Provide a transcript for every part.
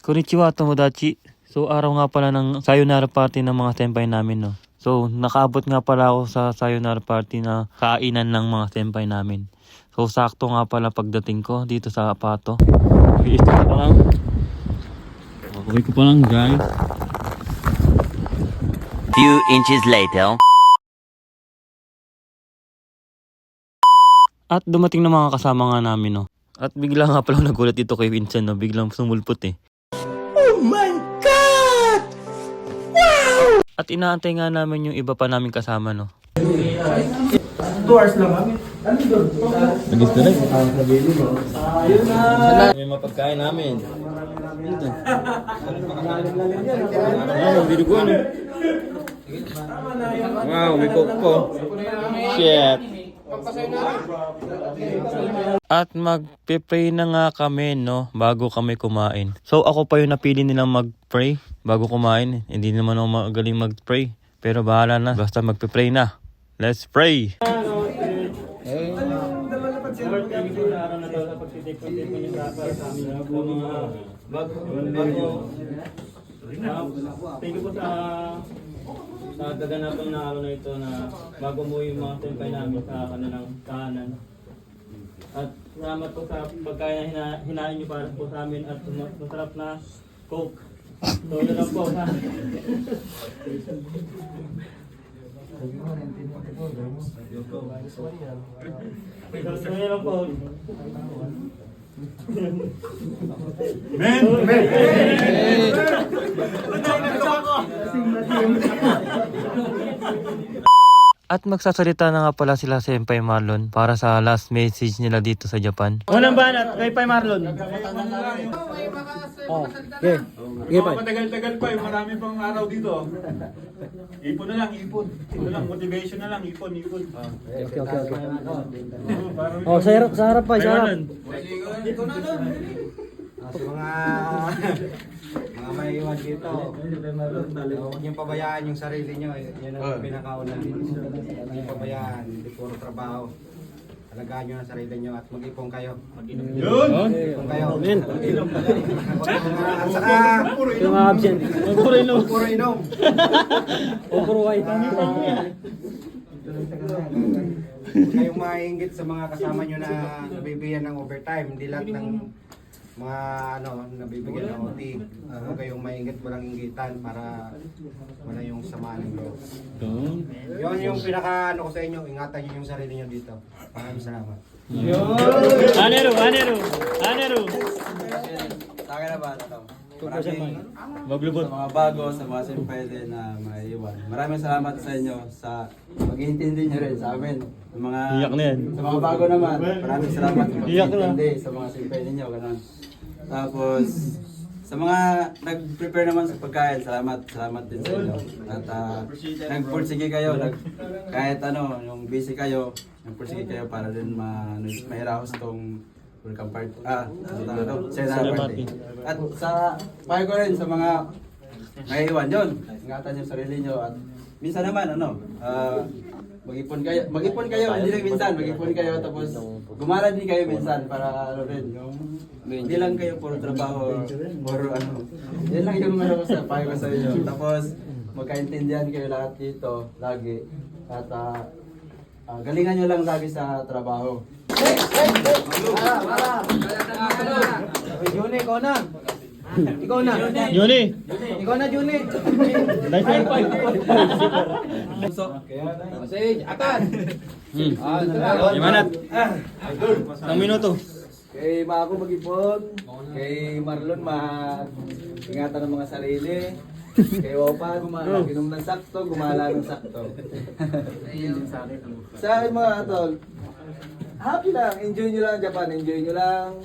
Konnichiwa, Tomodachi. So, araw nga pala ng sayonara party ng mga senpai namin, no? So, nakaabot nga pala ako sa sayonara party na kainan ng mga senpai namin. So, sakto nga pala pagdating ko dito sa Apato. Ito pa lang. Okay ko pa lang, guys. Few inches later. At dumating na mga kasama nga namin, no? At bigla nga pala nagulat dito kay Vincent, no? Biglang sumulpot, eh. Oh my God! Wow! At inaantay nga namin yung iba pa namin kasama, no? 2 hours lang kami. Ano doon? Nagis ka lang. Ayun na. May mapagkain namin. Dito. Wow, binuguan, eh. Wow, may coke po. Shit. At magpe-pray na nga kami, no, bago kami kumain. So ako pa yung napili nilang mag-pray bago kumain. Hindi naman ako magaling mag-pray, pero bahala na, basta magpe-pray na. Let's pray. Thank you po sa kaganapan na araw na ito na bago mo yung mga senpai namin sa kanilang tahanan. At salamat po sa pagkain na hinain nyo para po sa amin at masarap na coke. So yun lang po. So yun lang po. At magsasalita na nga pala sila Senpai Marlon para sa last message nila dito sa Japan. Unang banat kay Pai Marlon. Okay. Okay, Pai. Matagal-tagal pa, marami pang araw dito. Ipon na lang, ipon. Ito lang, motivation na lang, ipon. Okay. Oh, sa harap pa, sa harap. Sa mga may iwan dito, huwag niyong pabayaan yung sarili niyo. Yan ang pinakauna. Huwag niyong pabayaan, hindi puro trabaho. Alagaan niyo ang sarili niyo at mag-ipon kayo. Yun! Mag-ipon kayo. Amen. At saka, Yung mga absent. Puro inom. puro inom. O puro white. Huwag kayong maingit sa mga kasama niyo na nabibigyan ng overtime. Hindi lahat ng mga nabibigyan ng OT. Huwag kayong maingit, walang inggitan para wala yung samaan ng loob. Yun yung pinaka ko sa inyo, ingatan niyo yung sarili niyo dito. Maraming salamat. Anero! Sa akin naman, maraming Maglubot. sa mga bago, sa mga senpai din na maiiwan. Maraming salamat sa inyo sa pag-iintindi nyo rin sa amin. Sa mga, Iyak na yan. Sa mga bago naman, maraming salamat sa Iyak na. pag-iintindi sa mga senpai ninyo. Ganun. Tapos, sa mga nag-prepare naman sa pagkain, salamat din sa inyo. At nagpursige kayo, kahit yung busy kayo, nagpursige kayo para din mahiraos tong welcome party. Sayonara party. At sa payo ko rin sa mga maiiwan yun, ingatan yung sarili nyo at minsan naman mag-ipon kayo, hindi lang minsan, mag-ipon kayo tapos gumala din kayo minsan para hindi lang kayo puro trabaho, puro yan lang yung sa payo ko sa inyo. Tapos magkaintindihan kayo lahat dito, lagi. At galingan nyo lang lagi sa trabaho. Juni, ikaw na. Ikaw na. Yuni! Ikaw na, Juni. Imanat! Ang minuto. Kay Mako mag-ipon, kay Marlon ingatan ng mga sarili, kay Wopan inom ng sakto, gumala ng sakto. Sa akin mga tol, happy lang, enjoy nyo lang Japan, enjoy nyo lang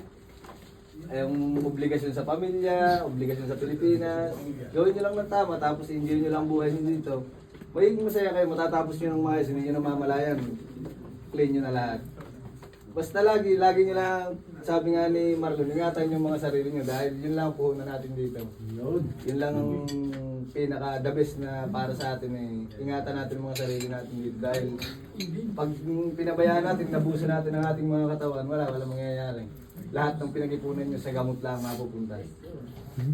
yung obligasyon sa pamilya, obligasyon sa Pilipinas, gawin nyo lang ng tama, tapos enjoy nyo lang buhay nyo dito. Magiging masaya kayo, matatapos nyo ng maayos, hindi nyo namamalayan, clean nyo na lahat. Basta lagi nyo lang, sabi nga ni Marlon, ingatan yung mga sarili nyo dahil yun lang ang puhunan natin dito. Yun lang ang pinaka the best na para sa atin eh. Ingatan natin ang mga sarili natin dito dahil pag pinabayaan natin, nabusan natin ang ating mga katawan, wala mangyayari. Lahat ng pinag-ipunan nyo sa gamot lang mapupunta.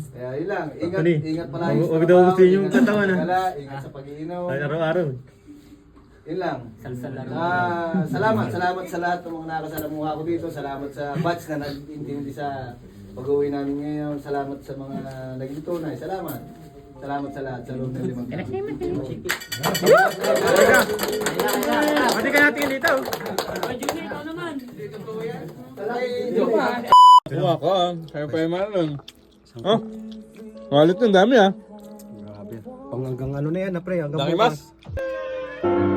Kaya yun lang, ingat palagi sa Huwag daw trabaho, gusto yung ingat sa katawan, pagkala, ingat sa pag-iinom. Araw-araw. Yun lang. Salamat sa lahat ng mga nakasalamuha ko dito. Salamat sa batch na nag-intindi sa pag-uwi namin ngayon. Salamat sa mga naging tunay. Salamat sa lahat sa loob ng 5 taon. Pati ka natin dito. Kuha ka, kaya pa yung Marlon. Oh, malit ng dami ah. Grabe. Hanggang ano na yan, pre. Hanggang Laki bukas. mas.